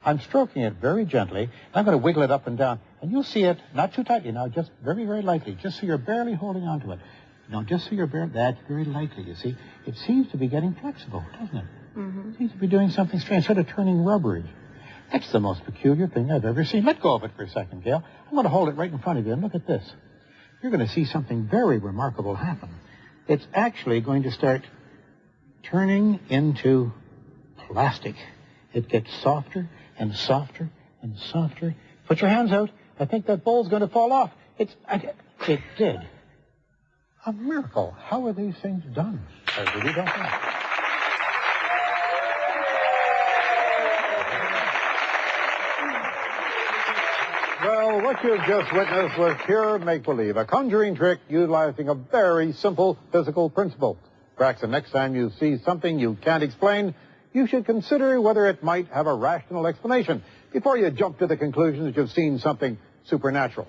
I'm stroking it very gently. I'm going to wiggle it up and down. And you'll see it, not too tightly now, just very, very lightly, just so you're barely holding on to it. No, just so you're barely, that's very lightly, you see. It seems to be getting flexible, doesn't it? Mm-hmm. It seems to be doing something strange, sort of turning rubbery. That's the most peculiar thing I've ever seen. Let go of it for a second, Gail. I'm going to hold it right in front of you, and look at this. You're going to see something very remarkable happen. It's actually going to start turning into plastic. It gets softer and softer and softer. Put your hands out. I think that bowl's going to fall off. It did. A miracle. How are these things done? I really don't know. Well, what you've just witnessed was pure make-believe, a conjuring trick utilizing a very simple physical principle. Perhaps the next time you see something you can't explain, you should consider whether it might have a rational explanation before you jump to the conclusion that you've seen something supernatural.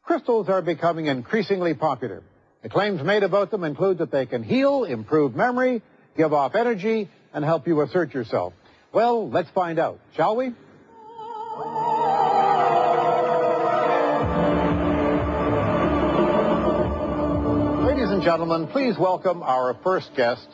Crystals are becoming increasingly popular. The claims made about them include that they can heal, improve memory, give off energy, and help you assert yourself. Well, let's find out, shall we? Ladies and gentlemen, please welcome our first guest,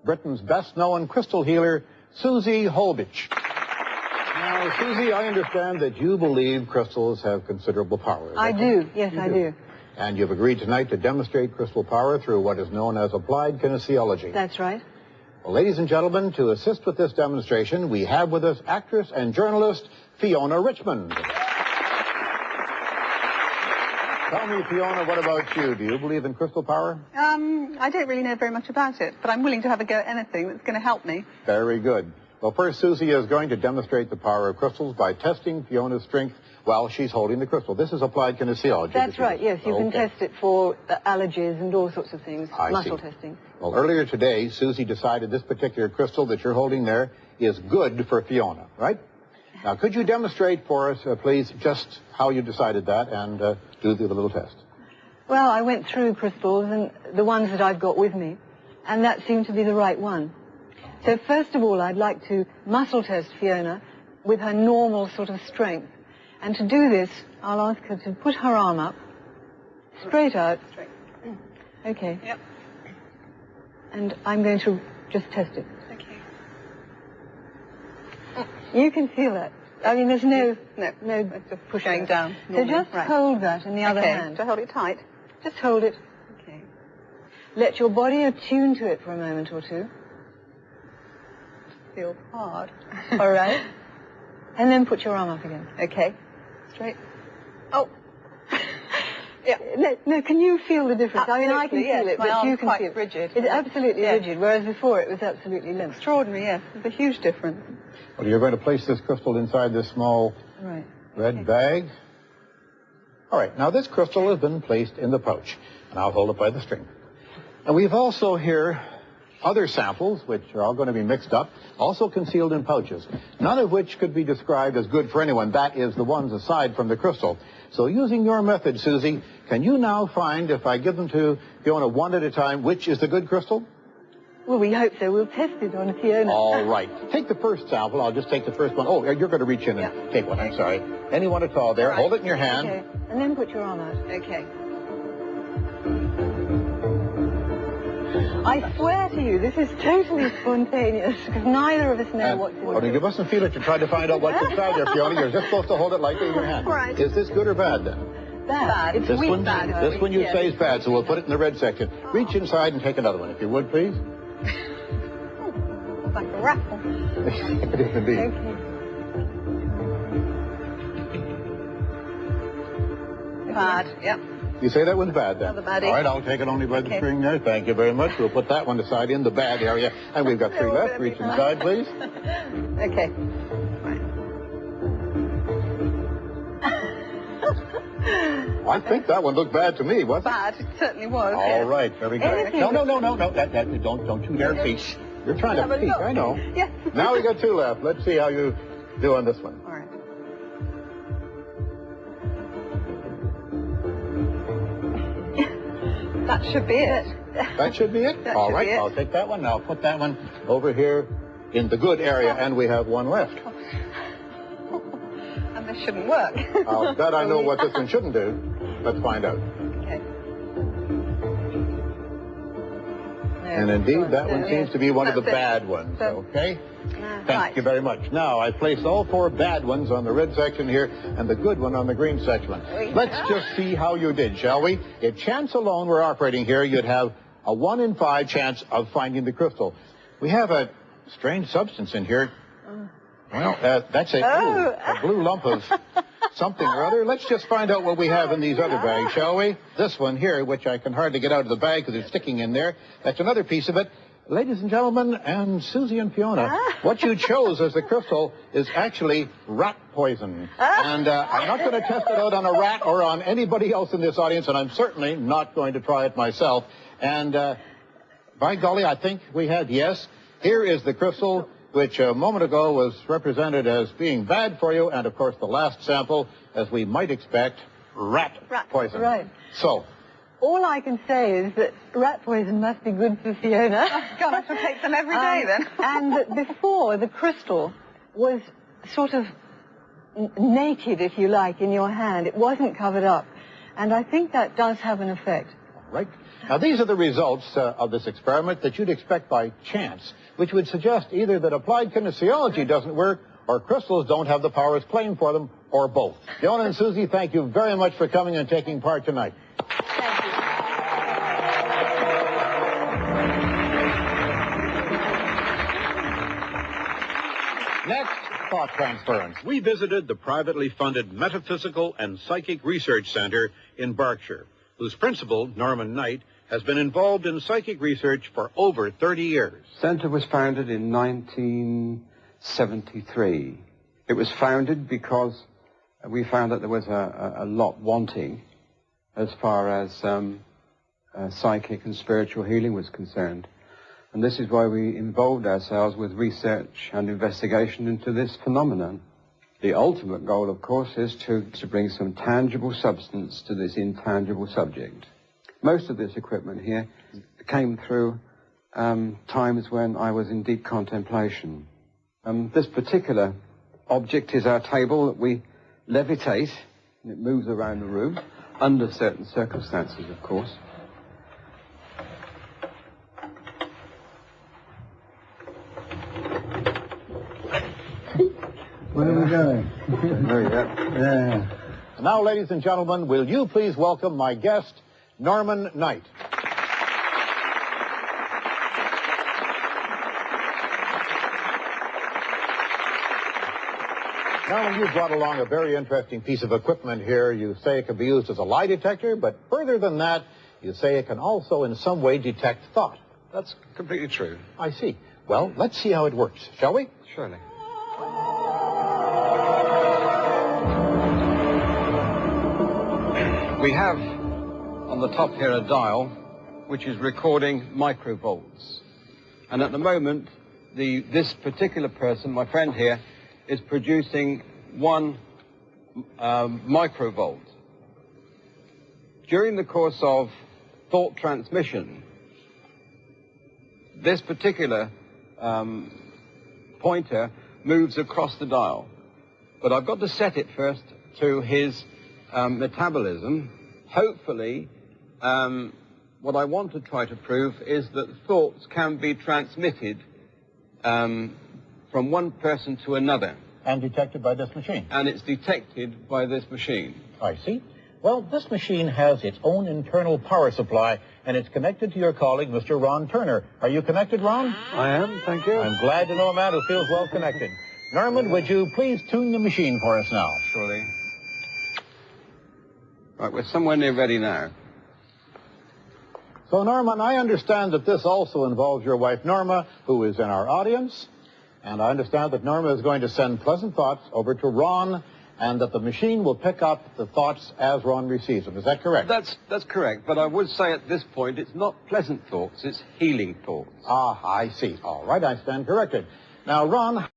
Britain's best-known crystal healer, Susie Holbich. Now, Susie, I understand that you believe crystals have considerable power. I do. Yes, I do. And you've agreed tonight to demonstrate crystal power through what is known as applied kinesiology. That's right. Well, ladies and gentlemen, to assist with this demonstration, we have with us actress and journalist Fiona Richmond. Tell me, Fiona, what about you? Do you believe in crystal power? I don't really know very much about it, but I'm willing to have a go at anything that's going to help me. Very good. Well, first, Susie is going to demonstrate the power of crystals by testing Fiona's strength while she's holding the crystal. This is applied kinesiology. That's right, yes. You can test it for allergies and all sorts of things, muscle testing. Well, earlier today, Susie decided this particular crystal that you're holding there is good for Fiona, right? Now, could you demonstrate for us, please, just how you decided that and do the little test? Well, I went through crystals and the ones that I've got with me, and that seemed to be the right one. So first of all, I'd like to muscle test Fiona with her normal sort of strength. And to do this, I'll ask her to put her arm up, straight out. Straight. Okay. Yep. And I'm going to just test it. Okay. You can feel that. I mean, there's no just pushing down. So just hold that in the other hand. To hold it tight. Just hold it. Okay. Let your body attune to it for a moment or two. Feels hard. All right. And then put your arm up again. Okay. Straight. Oh. Yeah. No, can you feel the difference? Absolutely, I mean, I can feel it, my but you can quite feel it. Rigid. It's absolutely rigid, whereas before it was absolutely limp. Extraordinary, yes. There's a huge difference. Well, you're going to place this crystal inside this small red bag. All right. Now, this crystal has been placed in the pouch, and I'll hold it by the string. And we've also here other samples, which are all going to be mixed up, also concealed in pouches, none of which could be described as good for anyone. That is, the ones aside from the crystal. So using your method, Susie, can you now find, if I give them to Fiona one at a time, which is the good crystal? Well, we hope so. We'll test it on Fiona. All right. Take the first sample. I'll just take the first one. Oh, you're going to reach in and take one. I'm sorry. Anyone at all there. Right. Hold it in your hand. Okay. And then put your arm out. Okay. I swear to you, this is totally spontaneous, because neither of us know what's in it. You mustn't feel it. You're trying to find out what's inside there, Fiona. You're just supposed to hold it lightly in your hand. Right. Is this good or bad, then? Bad. It's this weak one, bad. This one you say is bad, so we'll put it in the red section. Reach inside and take another one, if you would, please. It's like a raffle. It is indeed. Okay. Bad, yep. You say that one's bad, then? Another baddie. All right, I'll take it only by the string there. Thank you very much. We'll put that one aside in the bad area. And we've got three left. Reach inside, please. Okay. Right. I think that one looked bad to me, wasn't it? Bad, it certainly was. All right, very good. No. Don't you dare peek. You're trying to peek, I know. Yes. Now we got two left. Let's see how you do on this one. All right. That should be it. That should be it? All right, I'll take that one. Now I'll put that one over here in the good area, and we have one left. and this shouldn't work. I'll bet I know what this one shouldn't do. Let's find out. Okay. And indeed, that one seems to be one of the That's it. bad ones, So- okay? Right. Thank you very much. Now, I placed all 4 bad ones on the red section here and the good one on the green section. Let's just see how you did, shall we? If chance alone were operating here, you'd have a 1 in 5 chance of finding the crystal. We have a strange substance in here. Well, that's a blue lump of something or other. Let's just find out what we have in these other bags, shall we? This one here, which I can hardly get out of the bag because it's sticking in there, that's another piece of it. Ladies and gentlemen, and Susie and Fiona, what you chose as the crystal is actually rat poison. And I'm not going to test it out on a rat or on anybody else in this audience, and I'm certainly not going to try it myself. And by golly, I think we had, yes, here is the crystal, which a moment ago was represented as being bad for you, and of course the last sample, as we might expect, rat poison. Right. So, All I can say is that rat poison must be good for Fiona. God, I shall take some every day then. And that before, the crystal was sort of naked, if you like, in your hand. It wasn't covered up. And I think that does have an effect. right. Now, these are the results of this experiment that you'd expect by chance, which would suggest either that applied kinesiology doesn't work or crystals don't have the powers claimed for them, or both. Fiona and Susie, thank you very much for coming and taking part tonight. Next, thought transference. We visited the privately funded Metaphysical and Psychic Research Center in Berkshire, whose principal, Norman Knight, has been involved in psychic research for over 30 years. The center was founded in 1973. It was founded because we found that there was a lot wanting as far as psychic and spiritual healing was concerned. And this is why we involved ourselves with research and investigation into this phenomenon. The ultimate goal, of course, is to bring some tangible substance to this intangible subject. Most of this equipment here came through times when I was in deep contemplation. This particular object is our table that we levitate, and it moves around the room, under certain circumstances, of course. Where are we going? There you go. Yeah. Now, ladies and gentlemen, will you please welcome my guest, Norman Knight. Norman, you brought along a very interesting piece of equipment here. You say it can be used as a lie detector, but further than that, you say it can also in some way detect thought. That's completely true. I see. Well, let's see how it works, shall we? Surely. We have on the top here a dial which is recording microvolts. And at the moment, this particular person, my friend here, is producing 1 microvolt. During the course of thought transmission, this particular pointer moves across the dial. But I've got to set it first to his metabolism. Hopefully, what I want to try to prove is that thoughts can be transmitted from one person to another. And detected by this machine. And it's detected by this machine. I see. Well, this machine has its own internal power supply, and it's connected to your colleague, Mr. Ron Turner. Are you connected, Ron? I am, thank you. I'm glad to know a man who feels well connected. Norman, would you please tune the machine for us now? Surely. Right, we're somewhere near ready now. So, Norman, I understand that this also involves your wife, Norma, who is in our audience. And I understand that Norma is going to send pleasant thoughts over to Ron, and that the machine will pick up the thoughts as Ron receives them. Is that correct? That's correct, but I would say at this point it's not pleasant thoughts, it's healing thoughts. Ah, I see. All right, I stand corrected. Now, Ron...